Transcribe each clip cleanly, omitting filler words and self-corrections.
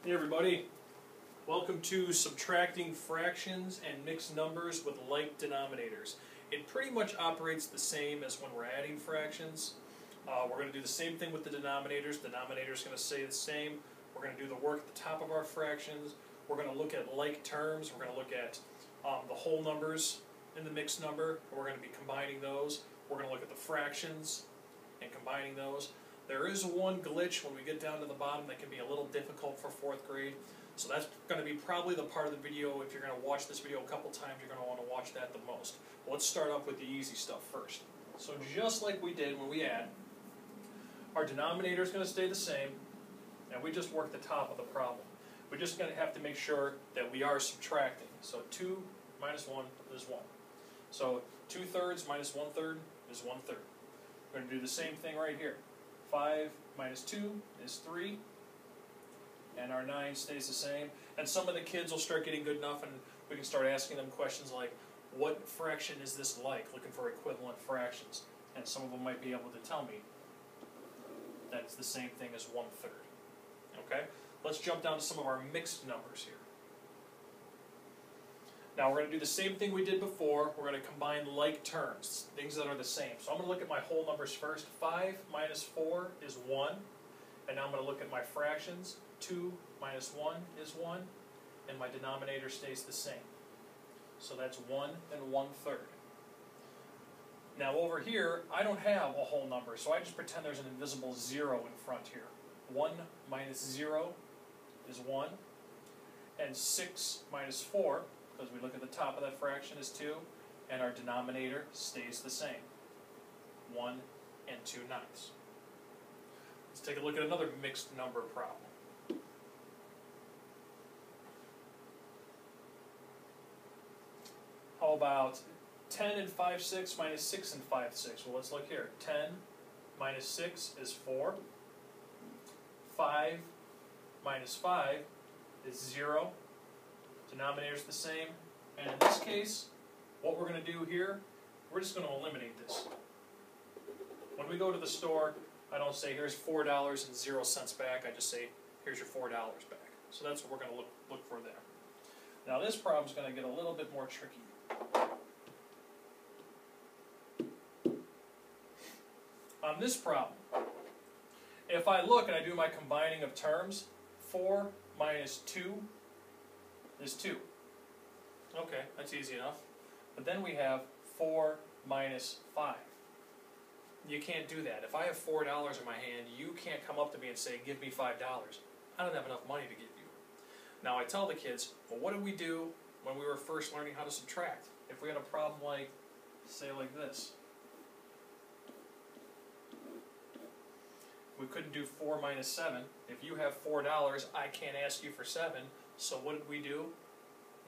Hey everybody, welcome to subtracting fractions and mixed numbers with like denominators. It pretty much operates the same as when we're adding fractions. We're going to do the same thing with the denominators. The denominator is going to stay the same. We're going to do the work at the top of our fractions. We're going to look at like terms. We're going to look at the whole numbers in the mixed number. We're going to be combining those. We're going to look at the fractions and combining those. There is one glitch when we get down to the bottom that can be a little difficult for 4th grade. So that's going to be probably the part of the video, if you're going to watch this video a couple times, you're going to want to watch that the most. But let's start off with the easy stuff first. So just like we did when we add, our denominator is going to stay the same, and we just work the top of the problem. We're just going to have to make sure that we are subtracting. So 2 minus 1 is 1. So 2/3 minus 1/3 is 1/3. We're going to do the same thing right here. 5 minus 2 is 3, and our 9 stays the same. And some of the kids will start getting good enough, and we can start asking them questions like, what fraction is this like? Looking for equivalent fractions. And some of them might be able to tell me that it's the same thing as 1/3. Okay? Let's jump down to some of our mixed numbers here. Now we're going to do the same thing we did before. We're going to combine like terms, things that are the same. So I'm going to look at my whole numbers first. 5 minus 4 is 1. And now I'm going to look at my fractions. 2 minus 1 is 1. And my denominator stays the same. So that's 1 and 1/3. Now over here, I don't have a whole number, so I just pretend there's an invisible 0 in front here. 1 minus 0 is 1. And 6 minus 4, because we look at the top of that fraction, is 2, and our denominator stays the same, 1 and 2/9. Let's take a look at another mixed number problem. How about 10 and 5/6 minus 6 and 5/6? Well, let's look here. 10 minus 6 is 4. 5 minus 5 is 0. Denominator is the same, and in this case, what we're going to do here, we're just going to eliminate this. When we go to the store, I don't say here's $4.00 back. I just say here's your $4 back. So that's what we're going to look for there. Now this problem is going to get a little bit more tricky. On this problem, if I look and I do my combining of terms, 4 minus 2 is 2. Okay, that's easy enough. But then we have 4 minus 5. You can't do that. If I have $4 in my hand, you can't come up to me and say, give me $5. I don't have enough money to give you. Now I tell the kids, well, what did we do when we were first learning how to subtract? If we had a problem like, say like this. We couldn't do 4 minus 7. If you have $4, I can't ask you for 7. So what did we do?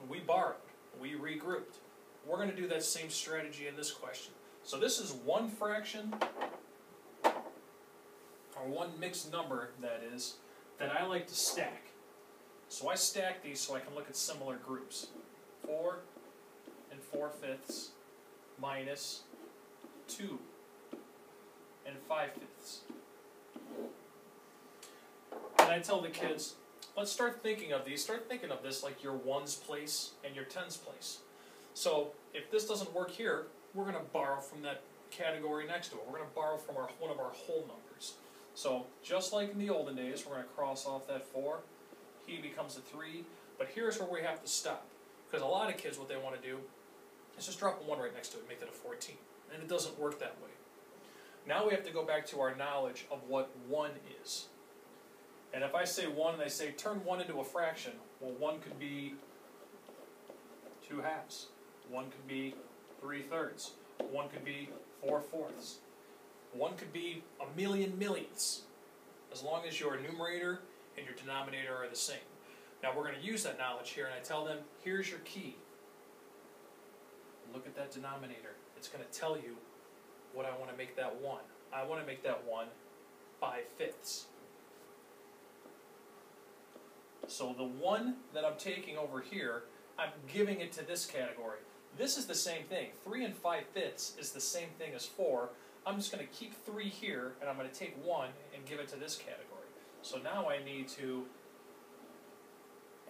We borrowed. We regrouped. We're going to do that same strategy in this question. So this is one fraction, or one mixed number, that is, that I like to stack. So I stack these so I can look at similar groups. 4 and 4/5 minus 2 and 5/5. And I tell the kids, let's start thinking of these. Start thinking of this like your 1's place and your 10's place. So if this doesn't work here, we're going to borrow from that category next to it. We're going to borrow from one of our whole numbers. So just like in the olden days, we're going to cross off that 4. He becomes a 3. But here's where we have to stop. Because a lot of kids, what they want to do is just drop a 1 right next to it and make that a 14. And it doesn't work that way. Now we have to go back to our knowledge of what 1 is. And if I say 1 and they say, turn 1 into a fraction, well, 1 could be 2/2. 1 could be 3/3. 1 could be 4/4. 1 could be a million millionths, as long as your numerator and your denominator are the same. Now we're going to use that knowledge here, and I tell them, here's your key. Look at that denominator. It's going to tell you what I want to make that 1. I want to make that 1 5/5. So the 1 that I'm taking over here, I'm giving it to this category. This is the same thing. 3 and 5/5 is the same thing as 4. I'm just going to keep 3 here, and I'm going to take 1 and give it to this category. So now I need to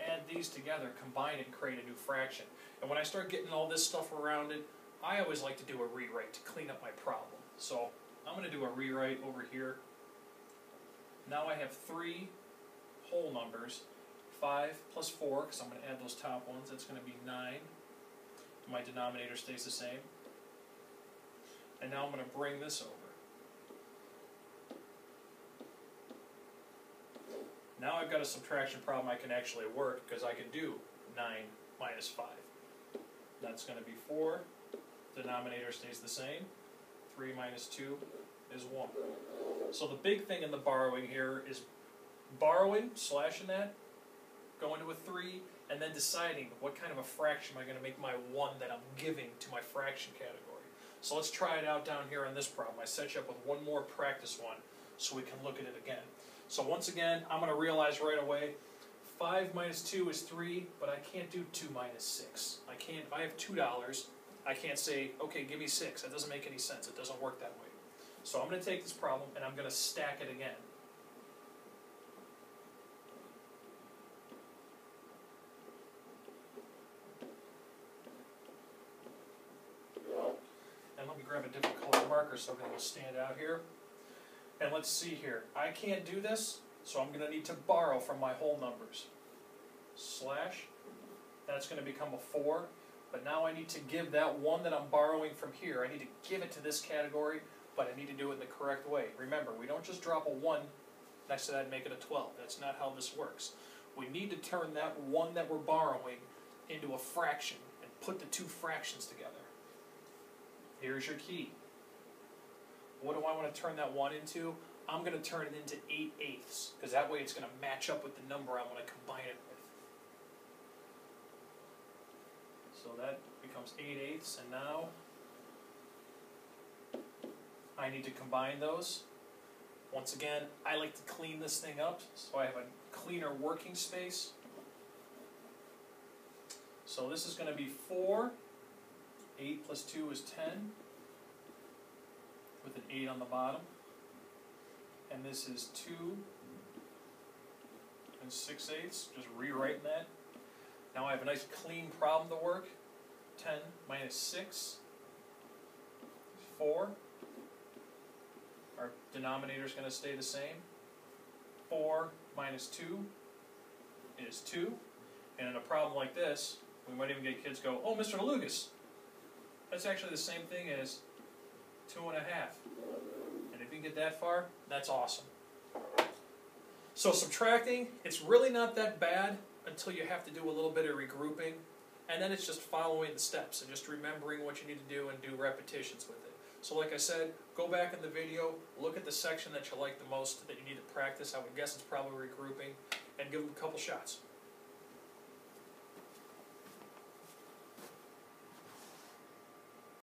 add these together, combine it, and create a new fraction. And when I start getting all this stuff around it, I always like to do a rewrite to clean up my problem. So I'm going to do a rewrite over here. Now I have 3 whole numbers, 5 plus 4, because I'm going to add those top ones, that's going to be 9. My denominator stays the same. And now I'm going to bring this over. Now I've got a subtraction problem I can actually work, because I can do 9 minus 5. That's going to be 4. Denominator stays the same. 3 minus 2 is 1. So the big thing in the borrowing here is borrowing, slashing that, going to a 3, and then deciding what kind of a fraction am I going to make my 1 that I'm giving to my fraction category. So let's try it out down here on this problem. I set you up with one more practice one so we can look at it again. So once again, I'm going to realize right away, 5 minus 2 is 3, but I can't do 2 minus 6. I can't, if I have $2, I can't say, okay, give me 6. That doesn't make any sense. It doesn't work that way. So I'm going to take this problem and I'm going to stack it again. And let me grab a different color marker so everything will stand out here. And let's see here. I can't do this, so I'm going to need to borrow from my whole numbers. Slash. That's going to become a 4. But now I need to give that 1 that I'm borrowing from here, I need to give it to this category, but I need to do it in the correct way. Remember, we don't just drop a 1 next to that and make it a 12. That's not how this works. We need to turn that 1 that we're borrowing into a fraction and put the 2 fractions together. Here's your key. What do I want to turn that 1 into? I'm going to turn it into 8/8, because that way it's going to match up with the number I want to combine it with. So that becomes 8/8, and now I need to combine those. Once again, I like to clean this thing up, so I have a cleaner working space. So this is going to be 4. 8 plus 2 is 10, with an 8 on the bottom. And this is 2 and 6/8, just rewriting that. Now I have a nice clean problem to work. 10 minus 6 is 4. Our denominator is going to stay the same. 4 minus 2 is 2. And in a problem like this, we might even get kids go, oh, Mr. Lugas, that's actually the same thing as 2.5. And if you can get that far, that's awesome. So subtracting, it's really not that bad until you have to do a little bit of regrouping, and then it's just following the steps and just remembering what you need to do and do repetitions with it. So like I said, go back in the video, look at the section that you like the most that you need to practice. I would guess it's probably regrouping, and give them a couple shots.